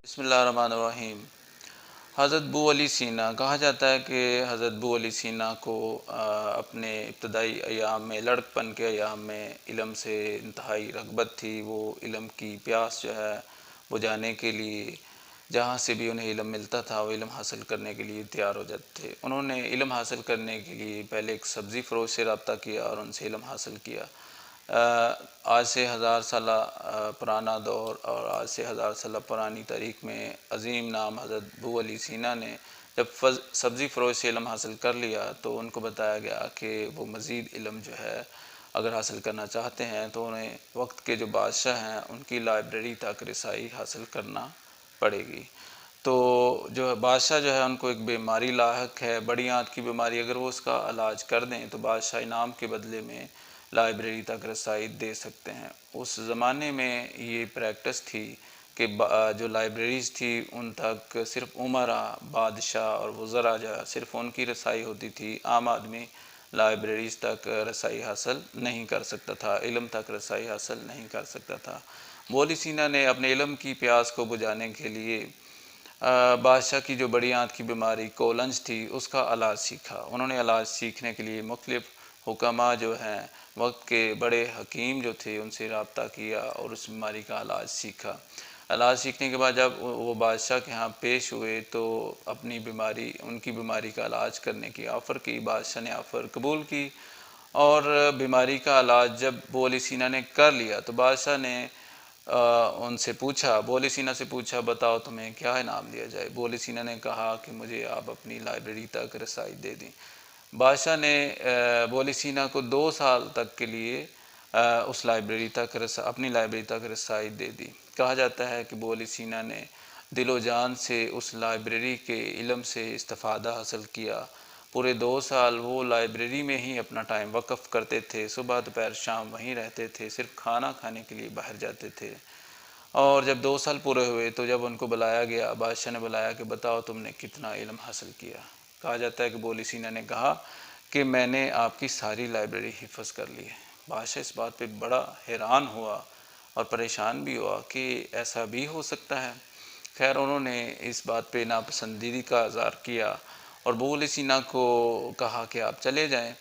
بسم اللہ الرحمن الرحیم۔ حضرت بو علی سینا کہا جاتا ہے کہ حضرت بو علی سینا کو اپنے ابتدائی ایام میں، لڑکپن کے ایام میں علم سے انتہائی رغبت تھی۔ وہ علم کی پیاس جو ہے بجھانے کے لیے جہاں سے بھی انہیں علم ملتا تھا وہ علم حاصل کرنے کے لیے تیار ہو جاتے تھے۔ انہوں نے علم حاصل کرنے کے لیے پہلے ایک سبزی فروش سے رابطہ کیا اور ان سے علم حاصل کیا۔ آج سے 1000 سالہ پرانا دور اور آج سے 1000 سالہ پرانی تاریخ میں عظیم نام حضرت بو علی سینا نے جب سبزی فروش سے علم حاصل کر لیا تو ان کو بتایا گیا کہ وہ مزید علم جو ہے اگر حاصل کرنا چاہتے ہیں تو انہیں وقت کے جو بادشاہ ہیں ان کی لائبریری تک رسائی حاصل کرنا پڑے گی۔ تو جو بادشاہ جو ہے ان کو ایک بیماری لاحق ہے، بڑی آنت کی بیماری، اگر وہ اس کا علاج کر دیں تو بادشاہ انعام کے بدلے میں لائبریری تک رسائی دے سکتے ہیں۔ اس زمانے میں یہ پریکٹس تھی کہ جو لائبریریز تھی ان تک صرف امراء، بادشاہ اور وزراء جو ہے صرف ان کی رسائی ہوتی تھی، عام آدمی لائبریریز تک رسائی حاصل نہیں کر سکتا تھا، علم تک رسائی حاصل نہیں کر سکتا تھا۔ بو علی سینا نے اپنے علم کی پیاس کو بجھانے کے لیے بادشاہ کی جو بڑی آنت کی بیماری کولنج تھی اس کا علاج سیکھا۔ انہوں نے علاج سیکھنے کے لیے مختلف حکماء جو ہیں، وقت کے بڑے حکیم جو تھے، ان سے رابطہ کیا اور اس بیماری کا علاج سیکھا۔ علاج سیکھنے کے بعد جب وہ بادشاہ کے ہاں پیش ہوئے تو اپنی بیماری، ان کی بیماری کا علاج کرنے کی آفر کی۔ بادشاہ نے آفر قبول کی اور بیماری کا علاج جب بو علی سینا نے کر لیا تو بادشاہ نے ان سے پوچھا، بو علی سینا سے پوچھا بتاؤ تمہیں کیا انعام دیا جائے؟ بو علی سینا نے کہا کہ مجھے آپ اپنی لائبریری تک رسائی دے دیں۔ بادشاہ نے بو علی سینا کو 2 سال تک کے لیے اس لائبریری تک اپنی لائبریری تک رسائی دے دی۔ کہا جاتا ہے کہ بو علی سینا نے دل و جان سے اس لائبریری کے علم سے استفادہ حاصل کیا۔ پورے 2 سال وہ لائبریری میں ہی اپنا ٹائم وقف کرتے تھے، صبح دوپہر شام وہیں رہتے تھے، صرف کھانا کھانے کے لیے باہر جاتے تھے۔ اور جب 2 سال پورے ہوئے تو جب ان کو بلایا گیا، بادشاہ نے بلایا کہ بتاؤ تم نے کتنا علم حاصل کیا؟ کہا جاتا ہے کہ بو علی سینا نے کہا کہ میں نے آپ کی ساری لائبریری حفظ کر لی ہے۔ بادشاہ اس بات پہ بڑا حیران ہوا اور پریشان بھی ہوا کہ ایسا بھی ہو سکتا ہے۔ خیر انہوں نے اس بات پہ ناپسندیدگی کا اظہار کیا اور بو علی سینا کو کہا کہ آپ چلے جائیں۔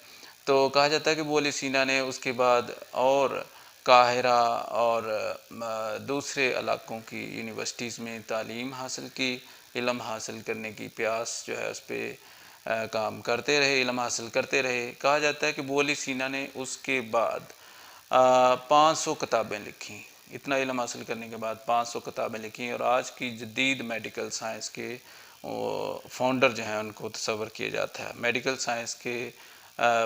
تو کہا جاتا ہے کہ بو علی سینا نے اس کے بعد اور قاہرہ اور دوسرے علاقوں کی یونیورسٹیز میں تعلیم حاصل کی، علم حاصل کرنے کی پیاس جو ہے اس پہ کام کرتے رہے، علم حاصل کرتے رہے۔ کہا جاتا ہے کہ بو علی سینا نے اس کے بعد 500 کتابیں لکھیں، اتنا علم حاصل کرنے کے بعد 500 کتابیں لکھیں اور آج کی جدید میڈیکل سائنس کے فاؤنڈر جو ہیں ان کو تصور کیا جاتا ہے۔ میڈیکل سائنس کے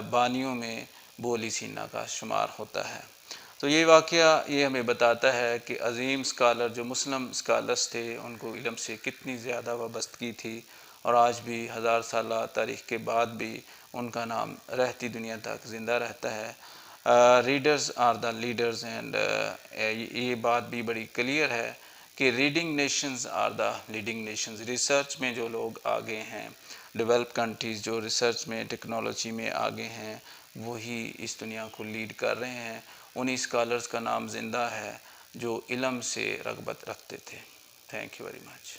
بانیوں میں بو علی سینا کا شمار ہوتا ہے۔ تو یہ واقعہ یہ ہمیں بتاتا ہے کہ عظیم اسکالر جو مسلم اسکالرس تھے ان کو علم سے کتنی زیادہ وابستگی تھی اور آج بھی 1000 سالہ تاریخ کے بعد بھی ان کا نام رہتی دنیا تک زندہ رہتا ہے۔ Readers are the leaders and یہ بات بھی بڑی کلیئر ہے کہ reading nations are the leading nations. Research میں جو لوگ آگے ہیں، ڈیولپ کنٹریز جو ریسرچ میں ٹیکنالوجی میں آگے ہیں وہی اس دنیا کو لیڈ کر رہے ہیں۔ انہی اسکالرز کا نام زندہ ہے جو علم سے رغبت رکھتے تھے۔ Thank you very much.